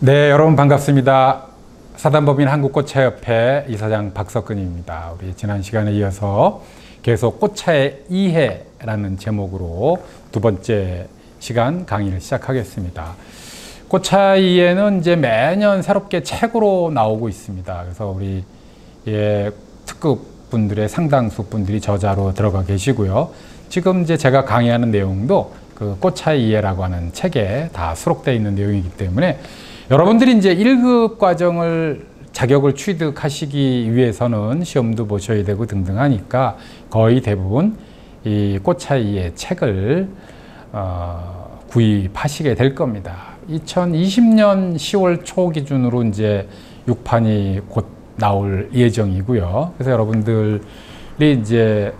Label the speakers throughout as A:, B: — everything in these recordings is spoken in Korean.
A: 네, 여러분 반갑습니다. 사단법인 한국꽃차협회 이사장 박석근입니다. 우리 지난 시간에 이어서 계속 꽃차의 이해라는 제목으로 두 번째 시간 강의를 시작하겠습니다. 꽃차의 이해는 이제 매년 새롭게 책으로 나오고 있습니다. 그래서 우리 특급 분들의 상당수 분들이 저자로 들어가 계시고요. 지금 이제 제가 강의하는 내용도 그 꽃차의 이해라고 하는 책에 다 수록되어 있는 내용이기 때문에 여러분들이 이제 1급 과정을 자격을 취득하시기 위해서는 시험도 보셔야 되고 등등 하니까 거의 대부분 이 꽃차의 이해 책을 구입하시게 될 겁니다. 2020년 10월 초 기준으로 이제 6판이 곧 나올 예정이고요. 그래서 여러분들이 이제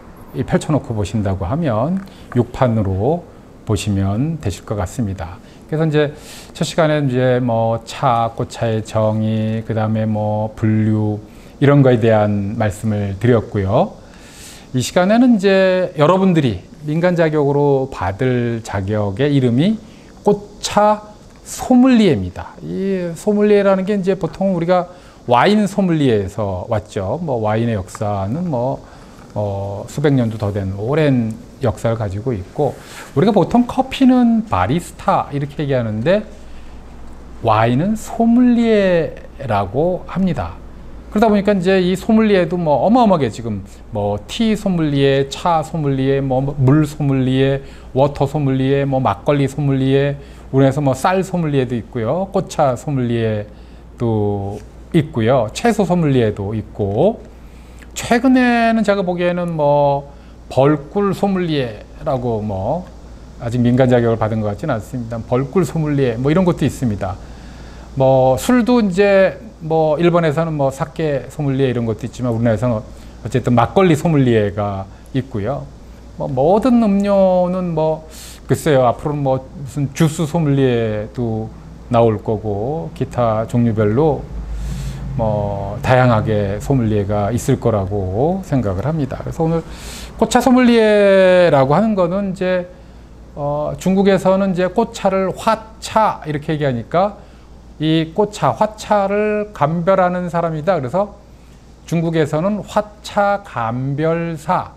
A: 펼쳐놓고 보신다고 하면 6판으로 보시면 되실 것 같습니다. 그래서 이제 첫 시간에 이제 뭐 꽃차의 정의, 그 다음에 뭐 분류 이런 거에 대한 말씀을 드렸고요. 이 시간에는 이제 여러분들이 민간 자격으로 받을 자격의 이름이 꽃차 소믈리에입니다. 이 소믈리에라는 게 이제 보통 우리가 와인 소믈리에에서 왔죠. 뭐 와인의 역사는 수백 년도 더 된 오랜 역사를 가지고 있고, 우리가 보통 커피는 바리스타 이렇게 얘기하는데 와인은 소믈리에라고 합니다. 그러다 보니까 이제 이 소믈리에도 뭐 어마어마하게 지금 뭐 티 소믈리에, 차 소믈리에, 뭐 물 소믈리에, 워터 소믈리에, 뭐 막걸리 소믈리에, 우리나라에서 뭐 쌀 소믈리에도 있고요, 꽃차 소믈리에도 있고요, 채소 소믈리에도 있고, 최근에는 제가 보기에는 뭐 벌꿀 소믈리에라고 뭐 아직 민간 자격을 받은 것 같지는 않습니다. 벌꿀 소믈리에 뭐 이런 것도 있습니다. 뭐 술도 이제 뭐 일본에서는 뭐 사케 소믈리에 이런 것도 있지만 우리나라에서는 어쨌든 막걸리 소믈리에가 있고요. 뭐 모든 음료는 뭐 글쎄요, 앞으로는 뭐 무슨 주스 소믈리에도 나올 거고 기타 종류별로 뭐 다양하게 소믈리에가 있을 거라고 생각을 합니다. 그래서 오늘 꽃차 소믈리에라고 하는 거는 이제 중국에서는 이제 꽃차를 화차 이렇게 얘기하니까 이 꽃차 화차를 감별하는 사람이다. 그래서 중국에서는 화차 감별사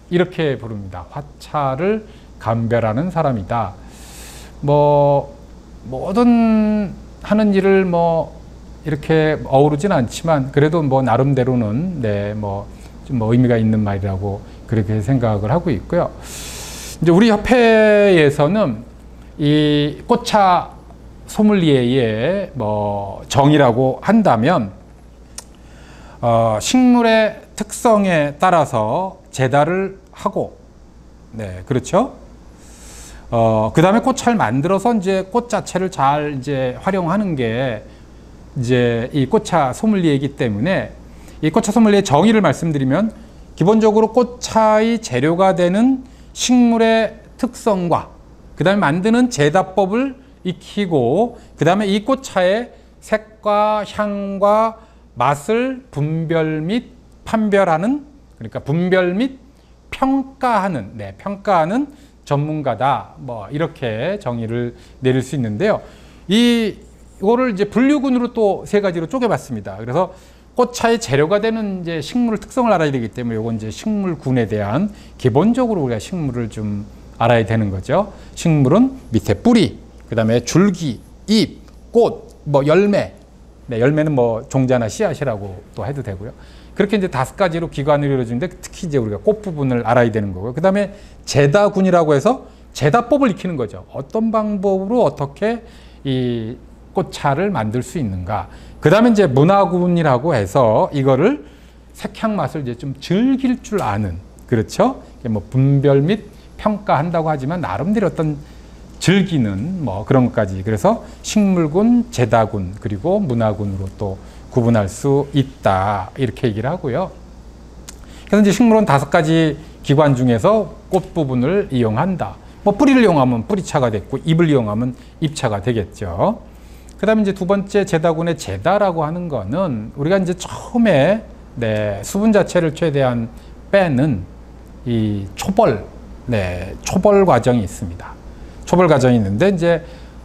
A: 이렇게 부릅니다. 화차를 감별하는 사람이다. 뭐 모든 하는 일을 뭐 이렇게 어우르진 않지만 그래도 뭐 나름대로는 좀 의미가 있는 말이라고 그렇게 생각을 하고 있고요. 이제 우리 협회에서는 이 꽃차 소믈리에의 뭐 정의라고 한다면 식물의 특성에 따라서 재달을 하고, 네, 그렇죠. 그 다음에 꽃차를 만들어서 이제 꽃 자체를 잘 이제 활용하는 게 이제 이 꽃차 소믈리에이기 때문에 이 꽃차 소믈리에의 정의를 말씀드리면 기본적으로 꽃차의 재료가 되는 식물의 특성과 그 다음에 만드는 제다법을 익히고 그 다음에 이 꽃차의 색과 향과 맛을 분별 및 판별하는, 그러니까 분별 및 평가하는, 평가하는 전문가다. 뭐 이렇게 정의를 내릴 수 있는데요. 이거를 이제 분류군으로 또 세 가지로 쪼개봤습니다. 그래서 꽃차의 재료가 되는 이제 식물 특성을 알아야 되기 때문에 요건 이제 식물군에 대한 기본적으로 우리가 식물을 좀 알아야 되는 거죠. 식물은 밑에 뿌리, 그 다음에 줄기, 잎, 꽃, 뭐 열매. 네, 열매는 뭐 종자나 씨앗이라고 또 해도 되고요. 그렇게 이제 5가지로 기관을 이루어지는데 특히 이제 우리가 꽃 부분을 알아야 되는 거고요. 그 다음에 제다군이라고 해서 제다법을 익히는 거죠. 어떤 방법으로 어떻게 이 꽃차를 만들 수 있는가. 그 다음에 이제 문화군이라고 해서 이거를 색향 맛을 이제 좀 즐길 줄 아는, 그렇죠? 뭐 분별 및 평가한다고 하지만 나름대로 어떤 즐기는 뭐 그런 것까지. 그래서 식물군, 제다군, 그리고 문화군으로 또 구분할 수 있다. 이렇게 얘기를 하고요. 그래서 이제 식물은 5가지 기관 중에서 꽃 부분을 이용한다. 뭐 뿌리를 이용하면 뿌리차가 됐고 잎을 이용하면 잎차가 되겠죠. 그 다음에 이제 두 번째 제다군의 제다라고 하는 거는 우리가 이제 처음에 수분 자체를 최대한 빼는 이 초벌, 초벌 과정이 있습니다. 초벌 과정이 있는데 이제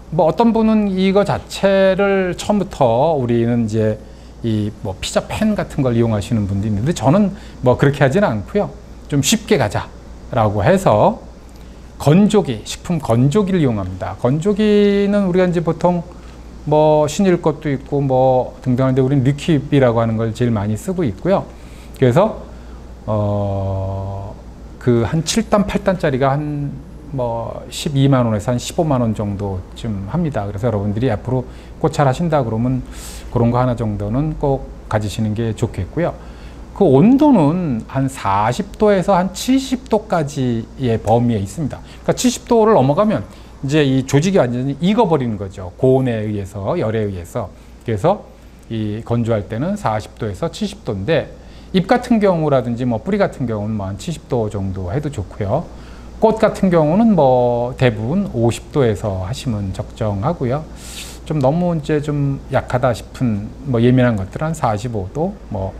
A: 뭐 어떤 분은 이거 자체를 처음부터 우리는 이제 이 뭐 피자 팬 같은 걸 이용하시는 분도 있는데 저는 뭐 그렇게 하지는 않고요. 좀 쉽게 가자라고 해서 건조기, 식품 건조기를 이용합니다. 건조기는 우리가 이제 보통 뭐 신일 것도 있고 뭐 등등한데 우리는 리퀴비라고 하는 걸 제일 많이 쓰고 있고요. 그래서 그 한 7단, 8단짜리가 한 뭐 12만 원에서 한 15만 원 정도쯤 합니다. 그래서 여러분들이 앞으로 꽃차를 하신다 그러면 그런 거 하나 정도는 꼭 가지시는 게 좋겠고요. 그 온도는 한 40도에서 한 70도까지의 범위에 있습니다. 그러니까 70도를 넘어가면 이제 이 조직이 완전히 익어버리는 거죠. 고온에 의해서, 열에 의해서. 그래서 이 건조할 때는 40도에서 70도인데 잎 같은 경우라든지 뭐 뿌리 같은 경우는 뭐 한 70도 정도 해도 좋고요. 꽃 같은 경우는 뭐 대부분 50도에서 하시면 적정하고요. 좀 너무 이제 좀 약하다 싶은 뭐 예민한 것들은 한 45도 뭐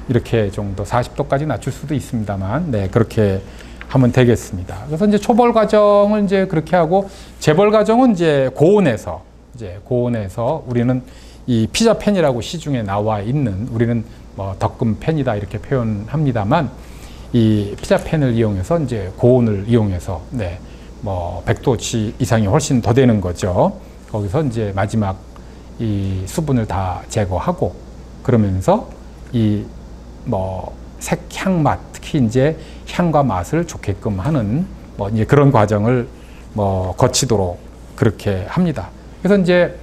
A: 이렇게 정도 40도까지 낮출 수도 있습니다만 네 그렇게 하면 되겠습니다. 그래서 이제 초벌 과정을 이제 그렇게 하고 재벌 과정은 이제 고온에서 우리는 이 피자 팬이라고 시중에 나와 있는 우리는 뭐 덕금 팬이다 이렇게 표현합니다만 이 피자 팬을 이용해서 이제 고온을 이용해서 네 뭐 100도 이상이 훨씬 더 되는 거죠. 거기서 이제 마지막 이 수분을 다 제거하고 그러면서 이 뭐 색향 맛 특히 이제 향과 맛을 좋게끔 하는 뭐 이제 그런 과정을 뭐 거치도록 그렇게 합니다. 그래서 이제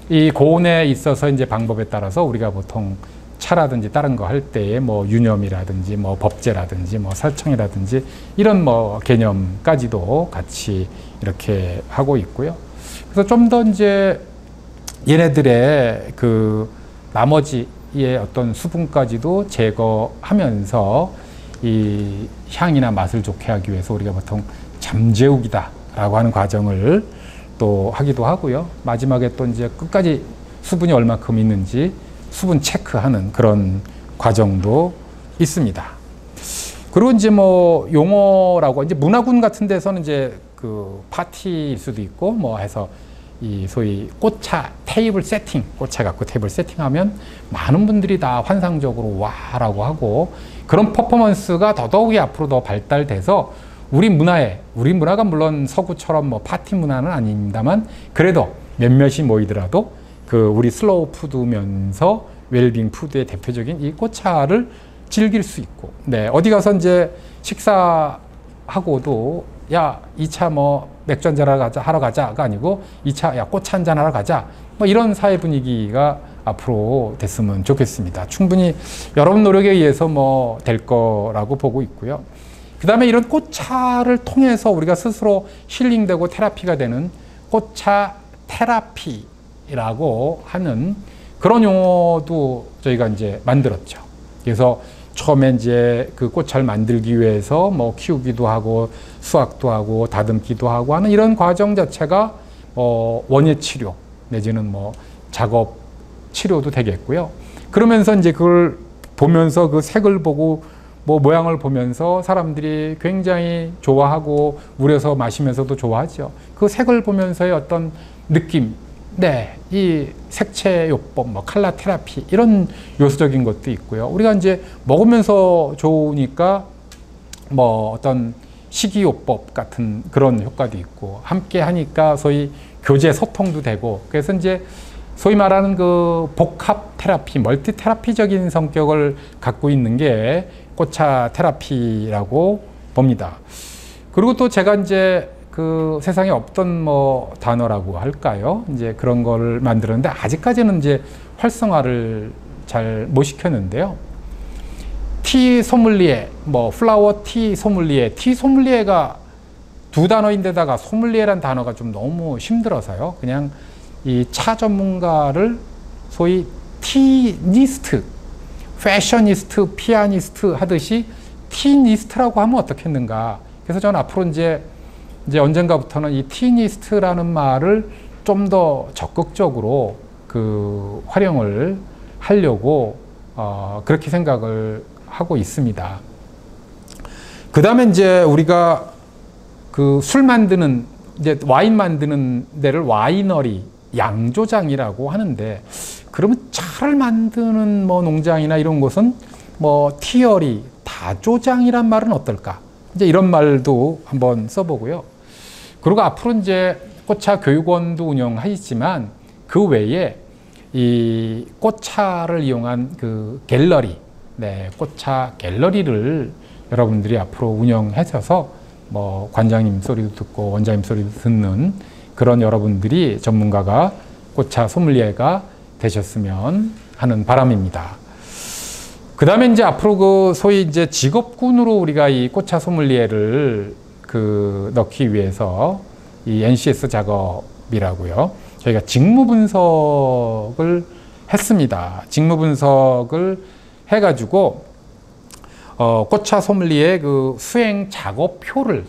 A: 이 고온에 있어서 이제 방법에 따라서 우리가 보통 차라든지 다른 거 할 때에 뭐 유념이라든지 뭐 법제라든지 뭐 살청이라든지 이런 뭐 개념까지도 같이 이렇게 하고 있고요. 그래서 좀 더 이제 얘네들의 그 나머지의 어떤 수분까지도 제거하면서 이 향이나 맛을 좋게 하기 위해서 우리가 보통 잠재우기다라고 하는 과정을 또 하기도 하고요. 마지막에 또 이제 끝까지 수분이 얼마큼 있는지 수분 체크하는 그런 과정도 있습니다. 그리고 이제 뭐 용어라고 이제 문화군 같은 데서는 이제 그 파티일 수도 있고 뭐 해서 이 소위 꽃차 테이블 세팅, 꽃차 갖고 테이블 세팅하면 많은 분들이 다 환상적으로 와라고 하고 그런 퍼포먼스가 더더욱이 앞으로 더 발달돼서 우리 문화가 물론 서구처럼 뭐 파티 문화는 아닙니다만 그래도 몇몇이 모이더라도 그 우리 슬로우 푸드면서 웰빙 푸드의 대표적인 이 꽃차를 즐길 수 있고, 네 어디 가서 이제 식사하고도 야 2차 뭐 맥주 한잔 하러 가자가 아니고 2차 야 꽃차 한잔 하러 가자 뭐 이런 사회 분위기가 앞으로 됐으면 좋겠습니다. 충분히 여러분 노력에 의해서 뭐 될 거라고 보고 있고요. 그 다음에 이런 꽃차를 통해서 우리가 스스로 힐링되고 테라피가 되는 꽃차 테라피라고 하는 그런 용어도 저희가 이제 만들었죠. 그래서 처음에 이제 그 꽃차를 만들기 위해서 뭐 키우기도 하고 수확도 하고 다듬기도 하고 하는 이런 과정 자체가 원예 치료 내지는 뭐 작업 치료도 되겠고요. 그러면서 이제 그걸 보면서 그 색을 보고 뭐 모양을 보면서 사람들이 굉장히 좋아하고 우려서 마시면서도 좋아하죠. 그 색을 보면서의 어떤 느낌, 네, 이 색채요법, 뭐 칼라 테라피 이런 요소적인 것도 있고요. 우리가 이제 먹으면서 좋으니까 뭐 어떤 식이요법 같은 그런 효과도 있고 함께 하니까 소위 교제 소통도 되고 그래서 이제 소위 말하는 그 복합 테라피, 멀티 테라피적인 성격을 갖고 있는 게 꽃차 테라피라고 봅니다. 그리고 또 제가 이제 그 세상에 없던 뭐 단어라고 할까요? 이제 그런 걸 만들었는데 아직까지는 이제 활성화를 잘 못 시켰는데요. 티 소믈리에, 뭐 플라워 티 소믈리에, 티 소믈리에가 두 단어인데다가 소믈리에란 단어가 좀 너무 힘들어서요. 그냥 이 차 전문가를 소위 티니스트, 패셔니스트, 피아니스트 하듯이 티니스트라고 하면 어떻겠는가. 그래서 저는 앞으로 이제 언젠가부터는 이 티니스트라는 말을 좀 더 적극적으로 그 활용을 하려고 그렇게 생각을 하고 있습니다. 그 다음에 이제 우리가 그 술 만드는 이제 와인 만드는 데를 와이너리, 양조장이라고 하는데, 그러면 차를 만드는 뭐 농장이나 이런 곳은 뭐 티어리, 다조장이란 말은 어떨까? 이제 이런 말도 한번 써보고요. 그리고 앞으로 이제 꽃차 교육원도 운영하시지만 그 외에 이 꽃차를 이용한 그 갤러리, 네, 꽃차 갤러리를 여러분들이 앞으로 운영하셔서 뭐 관장님 소리도 듣고 원장님 소리도 듣는 그런 여러분들이 전문가가 꽃차 소믈리에가 되셨으면 하는 바람입니다. 그 다음에 이제 앞으로 그 소위 이제 직업군으로 우리가 이 꽃차 소믈리에를 그 넣기 위해서 이 NCS 작업이라고요. 저희가 직무 분석을 했습니다. 직무 분석을 해가지고 꽃차 소믈리에 그 수행 작업표를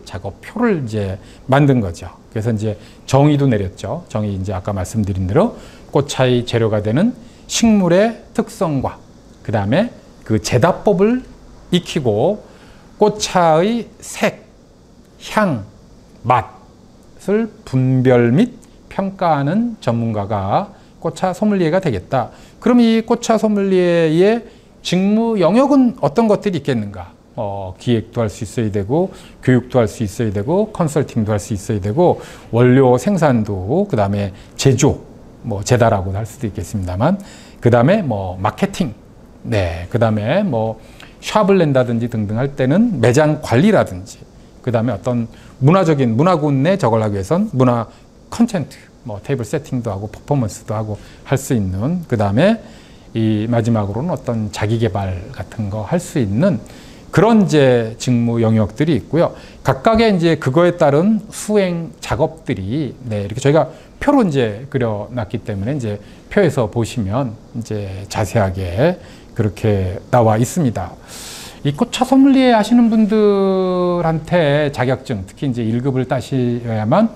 A: 이제 만든 거죠. 그래서 이제 정의도 내렸죠. 정의 이제 아까 말씀드린 대로 꽃차의 재료가 되는 식물의 특성과 그 다음에 그 제다법을 익히고 꽃차의 색, 향, 맛을 분별 및 평가하는 전문가가 꽃차 소믈리에가 되겠다. 그럼 이 꽃차 소믈리에의 직무 영역은 어떤 것들이 있겠는가? 기획도 할 수 있어야 되고, 교육도 할 수 있어야 되고, 컨설팅도 할 수 있어야 되고, 원료 생산도, 그 다음에 제조, 뭐 제다라고도 할 수도 있겠습니다만, 그 다음에 뭐 마케팅, 네, 그 다음에 뭐 샵을 낸다든지 등등 할 때는 매장 관리라든지, 그 다음에 어떤 문화적인 문화군 내 저걸 하기 위해선 문화 컨텐트, 뭐 테이블 세팅도 하고 퍼포먼스도 하고 할 수 있는, 그 다음에 이 마지막으로는 어떤 자기 개발 같은 거 할 수 있는 그런 이제 직무 영역들이 있고요. 각각의 이제 그거에 따른 수행 작업들이 네, 이렇게 저희가 표로 이제 그려놨기 때문에 이제 표에서 보시면 이제 자세하게 그렇게 나와 있습니다. 이 꽃차 소믈리에 하시는 분들한테 자격증, 특히 이제 1급을 따셔야만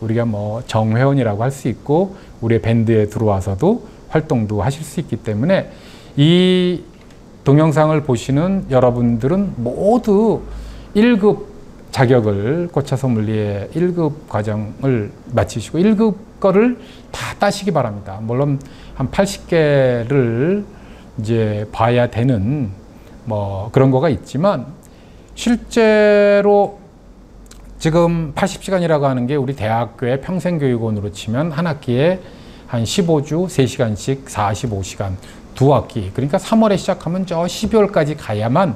A: 우리가 뭐 정회원이라고 할 수 있고 우리의 밴드에 들어와서도 활동도 하실 수 있기 때문에 이 동영상을 보시는 여러분들은 모두 1급 자격을 꽃차 소믈리에 1급 과정을 마치시고 1급 거를 다 따시기 바랍니다. 물론 한 80개를 이제 봐야 되는 뭐 그런 거가 있지만 실제로 지금 80시간이라고 하는 게 우리 대학교의 평생교육원으로 치면 한 학기에 한 15주 3시간씩 45시간 2학기, 그러니까 3월에 시작하면 저 12월까지 가야만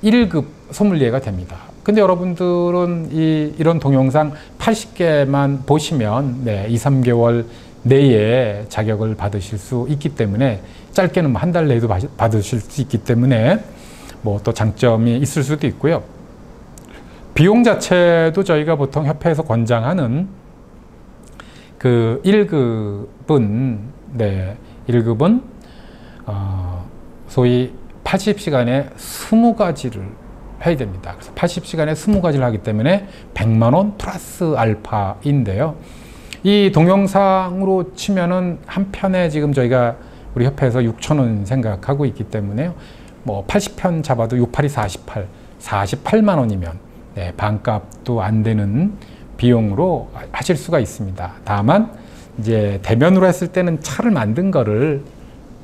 A: 1급 소믈리에가 됩니다. 근데 여러분들은 이런 동영상 80개만 보시면 네, 2, 3개월 내에 자격을 받으실 수 있기 때문에 짧게는 한 달 내에도 받으실 수 있기 때문에 뭐 또 장점이 있을 수도 있고요. 비용 자체도 저희가 보통 협회에서 권장하는 그 1급은 네, 1급은 소위 80시간에 20가지를 해야 됩니다. 그래서 80시간에 20가지를 하기 때문에 100만 원 플러스 알파인데요. 이 동영상으로 치면은 한 편에 지금 저희가 우리 협회에서 6,000원 생각하고 있기 때문에요. 뭐 80편 잡아도 6, 8이 48, 48만 원이면 네, 반값도 안 되는 비용으로 하실 수가 있습니다. 다만 이제 대면으로 했을 때는 차를 만든 거를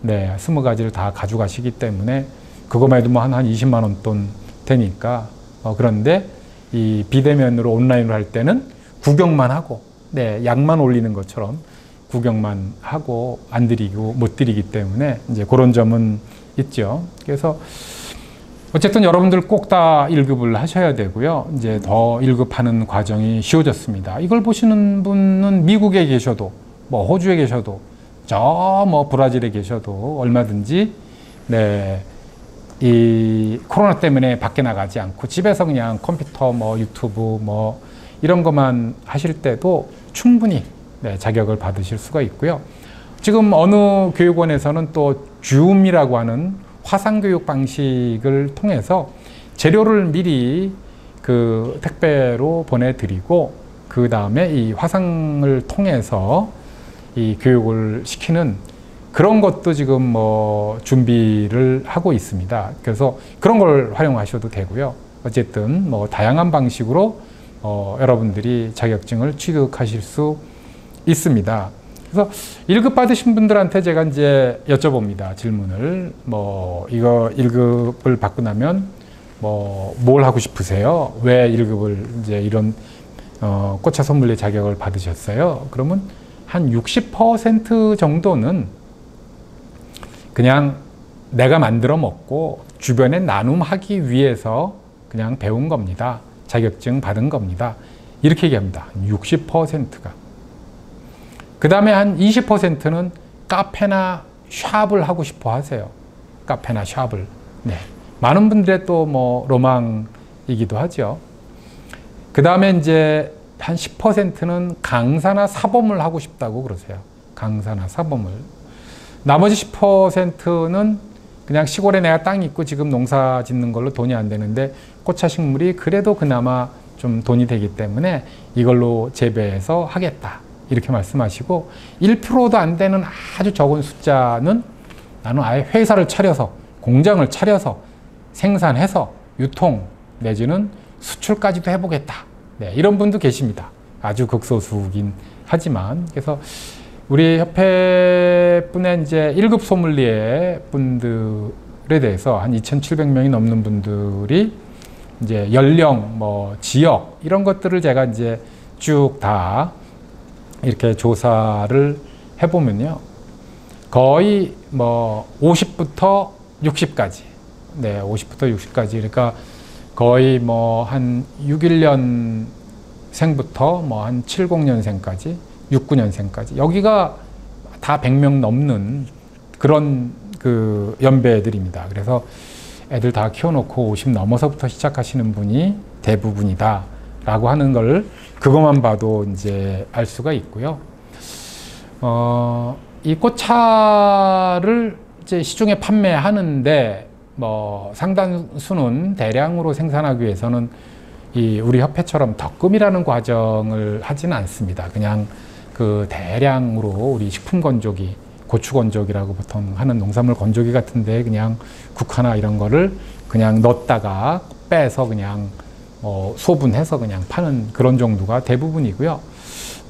A: 네, 20가지를 다 가져가시기 때문에 그거만 해도 뭐 한 20만 원 돈 되니까 그런데 이 비대면으로 온라인으로 할 때는 구경만 하고 네, 약만 올리는 것처럼 구경만 하고 안 드리고 못 드리기 때문에 이제 그런 점은 있죠. 그래서 어쨌든 여러분들 꼭 다 1급을 하셔야 되고요. 이제 더 1급 하는 과정이 쉬워졌습니다. 이걸 보시는 분은 미국에 계셔도 뭐 호주에 계셔도 저 뭐 브라질에 계셔도 얼마든지 네, 이 코로나 때문에 밖에 나가지 않고 집에서 그냥 컴퓨터 뭐 유튜브 뭐 이런 것만 하실 때도 충분히 네, 자격을 받으실 수가 있고요. 지금 어느 교육원에서는 또 줌이라고 하는 화상교육 방식을 통해서 재료를 미리 그 택배로 보내드리고 그 다음에 이 화상을 통해서 이 교육을 시키는 그런 것도 지금 뭐 준비를 하고 있습니다. 그래서 그런 걸 활용하셔도 되고요. 어쨌든 뭐 다양한 방식으로 여러분들이 자격증을 취득하실 수 있습니다. 그래서 1급 받으신 분들한테 제가 이제 여쭤봅니다. 질문을. 이거 1급을 받고 나면 뭘 하고 싶으세요? 왜 1급을 이제 이런 꽃차 소믈리에 자격을 받으셨어요? 그러면 한 60% 정도는 그냥 내가 만들어 먹고 주변에 나눔하기 위해서 그냥 배운 겁니다. 자격증 받은 겁니다. 이렇게 얘기합니다. 60%가. 그 다음에 한 20%는 카페나 샵을 하고 싶어 하세요. 카페나 샵을. 네. 많은 분들의 또 로망이기도 하죠. 그 다음에 이제 한 10%는 강사나 사범을 하고 싶다고 그러세요. 강사나 사범을. 나머지 10%는 그냥 시골에 내가 땅 있고 지금 농사 짓는 걸로 돈이 안 되는데 꽃차 식물이 그래도 그나마 좀 돈이 되기 때문에 이걸로 재배해서 하겠다. 이렇게 말씀하시고 1%도 안 되는 아주 적은 숫자는 나는 아예 회사를 차려서 공장을 차려서 생산해서 유통 내지는 수출까지도 해보겠다. 네, 이런 분도 계십니다. 아주 극소수긴 하지만. 그래서 우리 협회뿐의 이제 1급 소믈리에 분들에 대해서 한 2,700명이 넘는 분들이 이제 연령, 지역 이런 것들을 제가 이제 쭉 다 이렇게 조사를 해보면요. 거의 50부터 60까지. 네, 50부터 60까지. 그러니까 거의 한 61년생부터 한 70년생까지, 69년생까지. 여기가 다 100명 넘는 그런 그 연배들입니다. 그래서 애들 다 키워놓고 50 넘어서부터 시작하시는 분이 대부분이다. 라고 하는 걸 그것만 봐도 이제 알 수가 있고요. 이 꽃차를 이제 시중에 판매하는데 상당수는 대량으로 생산하기 위해서는 우리 협회처럼 덕금이라는 과정을 하지는 않습니다. 그냥 그 대량으로 우리 식품 건조기, 고추 건조기라고 보통 하는 농산물 건조기 같은데 그냥 국화나 이런 거를 그냥 넣었다가 빼서 그냥 소분해서 그냥 파는 그런 정도가 대부분이고요.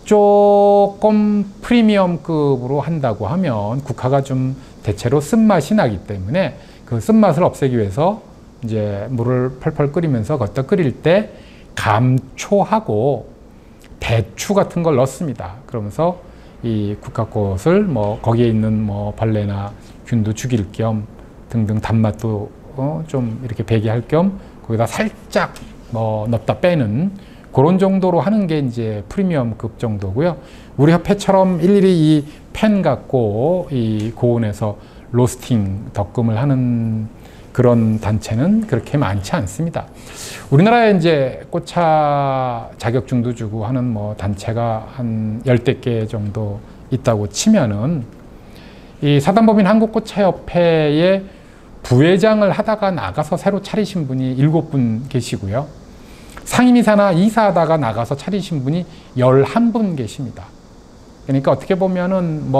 A: 조금 프리미엄급으로 한다고 하면 국화가 좀 대체로 쓴맛이 나기 때문에 그 쓴맛을 없애기 위해서 이제 물을 펄펄 끓이면서 걷다 끓일 때 감초하고 대추 같은 걸 넣습니다. 그러면서 이 국화꽃을 거기에 있는 벌레나 균도 죽일 겸 등등 단맛도 좀 이렇게 배게 할 겸 거기다 살짝 넣었다 빼는 그런 정도로 하는 게 이제 프리미엄급 정도고요. 우리 협회처럼 일일이 이 펜 갖고 이 고온에서 로스팅 덕금을 하는 그런 단체는 그렇게 많지 않습니다. 우리나라에 이제 꽃차 자격증도 주고 하는 단체가 한 10대 개 정도 있다고 치면은 이 사단법인 한국꽃차협회의 부회장을 하다가 나가서 새로 차리신 분이 7분 계시고요. 상임이사나 이사하다가 나가서 차리신 분이 11분 계십니다. 그러니까 어떻게 보면은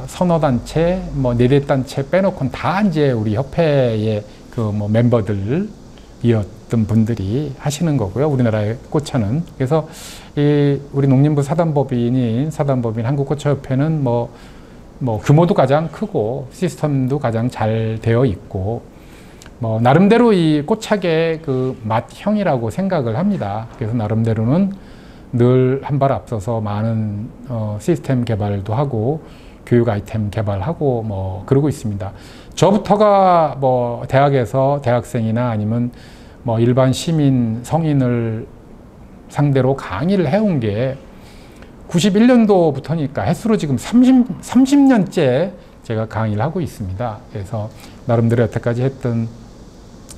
A: 서너 단체, 4대 단체 빼놓고는 다 이제 우리 협회의 그 멤버들이었던 분들이 하시는 거고요. 우리나라의 꽃차는. 그래서 우리 농림부 사단법인인 한국꽃차협회는 규모도 가장 크고 시스템도 가장 잘 되어 있고 나름대로 이 꽃차계 그 맏형이라고 생각을 합니다. 그래서 나름대로는 늘 한 발 앞서서 많은 시스템 개발도 하고 교육 아이템 개발하고 그러고 있습니다. 저부터가 대학에서 대학생이나 아니면 일반 시민 성인을 상대로 강의를 해온 게 91년도부터니까 횟수로 지금 30년째 제가 강의를 하고 있습니다. 그래서 나름대로 여태까지 했던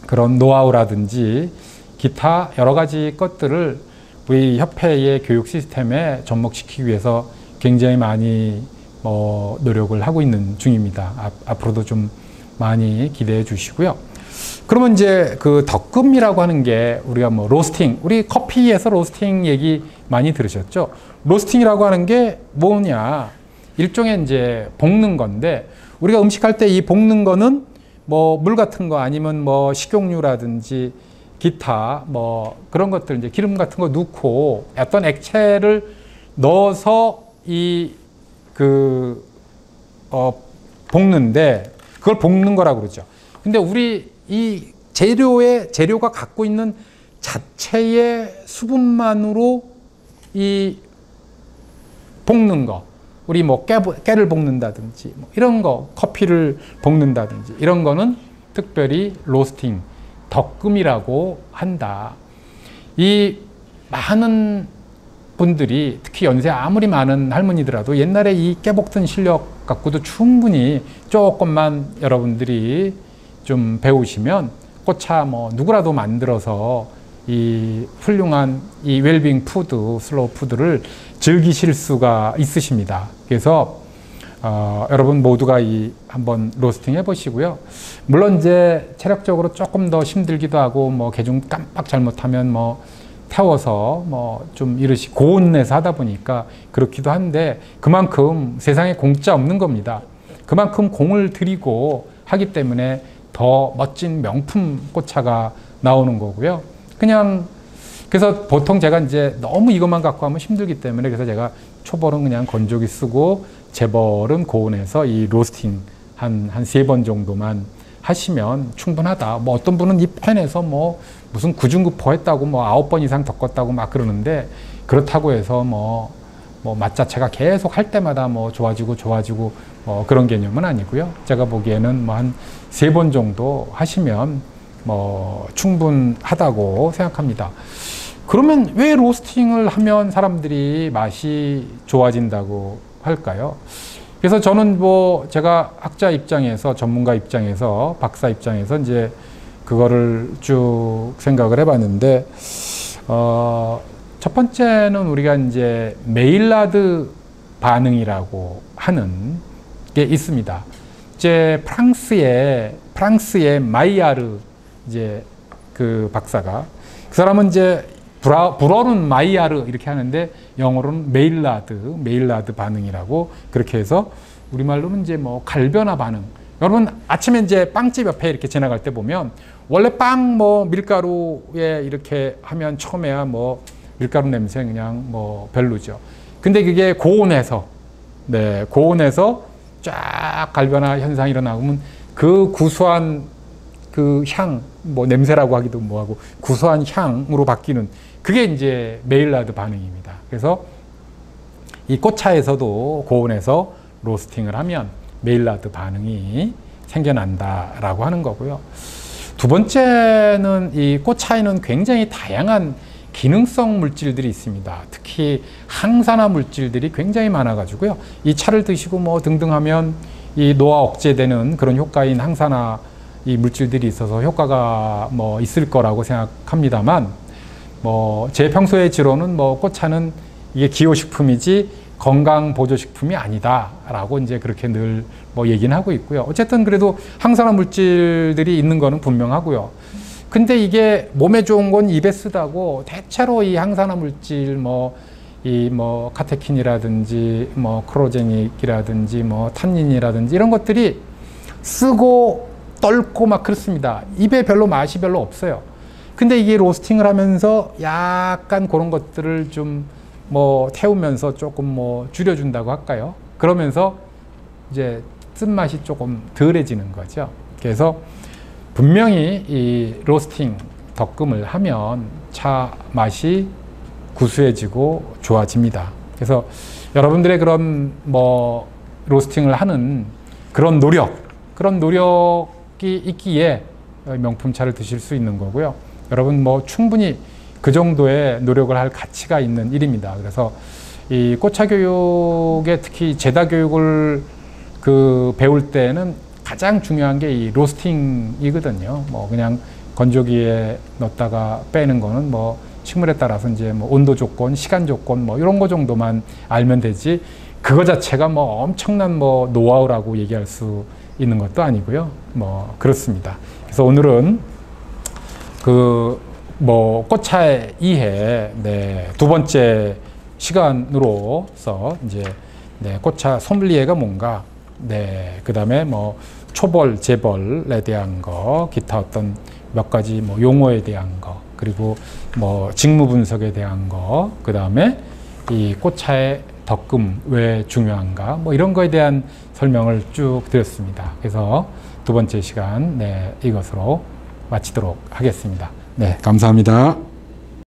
A: 그런 노하우라든지 기타 여러 가지 것들을 우리 협회의 교육 시스템에 접목시키기 위해서 굉장히 많이 노력을 하고 있는 중입니다. 앞으로도 좀 많이 기대해 주시고요. 그러면 이제 그 덕금이라고 하는 게 우리가 로스팅, 우리 커피에서 로스팅 얘기 많이 들으셨죠? 로스팅이라고 하는 게 뭐냐? 일종의 이제 볶는 건데 우리가 음식할 때 이 볶는 거는 물 같은 거 아니면 식용유라든지 기타 뭐 그런 것들 이제 기름 같은 거 넣고 어떤 액체를 넣어서 볶는데 그걸 볶는 거라고 그러죠. 근데 우리 이 재료가 갖고 있는 자체의 수분만으로 이 볶는 거, 우리 뭐 깨를 볶는다든지 뭐 이런 거, 커피를 볶는다든지 이런 거는 특별히 로스팅, 덕금이라고 한다. 이 많은 분들이 특히 연세 아무리 많은 할머니더라도 옛날에 이 깨볶던 실력 갖고도 충분히 조금만 여러분들이 좀 배우시면 꽃차 뭐 누구라도 만들어서 이 훌륭한 이 웰빙 푸드, 슬로우 푸드를 즐기실 수가 있으십니다. 그래서 여러분 모두가 한번 로스팅 해보시고요. 물론 이제 체력적으로 조금 더 힘들기도 하고 뭐 개중 깜빡 잘못하면 뭐 태워서 뭐 좀 이러시 고온에서 하다 보니까 그렇기도 한데 그만큼 세상에 공짜 없는 겁니다. 그만큼 공을 들이고 하기 때문에 더 멋진 명품 꽃차가 나오는 거고요. 그냥 그래서 보통 제가 이제 너무 이것만 갖고 하면 힘들기 때문에 그래서 제가 초벌은 그냥 건조기 쓰고 재벌은 고온에서 이 로스팅 한 3번 정도만 하시면 충분하다. 뭐 어떤 분은 이 팬에서 뭐 무슨 구중구포 했다고 뭐 9번 이상 덮었다고 막 그러는데 그렇다고 해서 뭐 맛 자체가 계속 할 때마다 뭐 좋아지고 뭐 그런 개념은 아니고요. 제가 보기에는 뭐 한 3번 정도 하시면 뭐 충분하다고 생각합니다. 그러면 왜 로스팅을 하면 사람들이 맛이 좋아진다고 할까요? 그래서 저는 뭐 제가 학자 입장에서 전문가 입장에서 박사 입장에서 이제 그거를 쭉 생각을 해봤는데 첫 번째는 우리가 이제 메일라드 반응이라고 하는 게 있습니다. 이제 프랑스의 마이야르 이제 그 박사가 그 사람은 이제 불어는 마이야르 이렇게 하는데 영어로는 메일라드 반응이라고 그렇게 해서 우리말로는 이제 뭐 갈변화 반응. 여러분 아침에 이제 빵집 옆에 이렇게 지나갈 때 보면 원래 빵 뭐 밀가루에 이렇게 하면 처음에야 뭐 밀가루 냄새 그냥 뭐 별로죠. 근데 그게 고온에서 쫙 갈변화 현상이 일어나면 그 구수한 그 향, 뭐 냄새라고 하기도 뭐하고 구수한 향으로 바뀌는 그게 이제 메일라드 반응입니다. 그래서 이 꽃차에서도 고온에서 로스팅을 하면 메일라드 반응이 생겨난다라고 하는 거고요. 두 번째는 이 꽃차에는 굉장히 다양한 기능성 물질들이 있습니다. 특히 항산화 물질들이 굉장히 많아가지고요. 이 차를 드시고 뭐 등등 하면 이 노화 억제되는 그런 효과인 항산화 이 물질들이 있어서 효과가 뭐 있을 거라고 생각합니다만 뭐 제 평소의 지로는 뭐 꽃차는 이게 기호식품이지 건강보조식품이 아니다라고 이제 그렇게 늘 뭐 얘기는 하고 있고요. 어쨌든 그래도 항산화 물질들이 있는 거는 분명하고요. 근데 이게 몸에 좋은 건 입에 쓰다고 대체로 이 항산화 물질 뭐 카테킨이라든지 뭐 크로제닉이라든지 뭐 탄닌이라든지 이런 것들이 쓰고 떫고 막 그렇습니다. 입에 별로 맛이 별로 없어요. 근데 이게 로스팅을 하면서 약간 그런 것들을 좀 뭐 태우면서 조금 뭐 줄여준다고 할까요? 그러면서 이제 쓴맛이 조금 덜해지는 거죠. 그래서 분명히 이 로스팅 덕금을 하면 차 맛이 구수해지고 좋아집니다. 그래서 여러분들의 그런 뭐 로스팅을 하는 그런 노력이 있기에 명품차를 드실 수 있는 거고요. 여러분 뭐 충분히 그 정도의 노력을 할 가치가 있는 일입니다. 그래서 이 꽃차 교육에 특히 제다 교육을 배울 때는 가장 중요한 게 이 로스팅이거든요. 뭐 그냥 건조기에 넣었다가 빼는 거는 뭐 식물에 따라서 이제 뭐 온도 조건, 시간 조건 뭐 이런 거 정도만 알면 되지 그거 자체가 뭐 엄청난 뭐 노하우라고 얘기할 수 있는 것도 아니고요. 뭐 그렇습니다. 그래서 오늘은 뭐 꽃차의 이해 두 번째 시간으로서 이제 꽃차 소믈리에가 뭔가 그다음에 뭐 초벌, 재벌에 대한 거, 기타 어떤 몇 가지 뭐 용어에 대한 거, 그리고 뭐 직무 분석에 대한 거, 그 다음에 이 꽃차의 덕금 왜 중요한가, 뭐 이런 거에 대한 설명을 쭉 드렸습니다. 그래서 두 번째 시간, 네, 이것으로 마치도록 하겠습니다. 네, 감사합니다.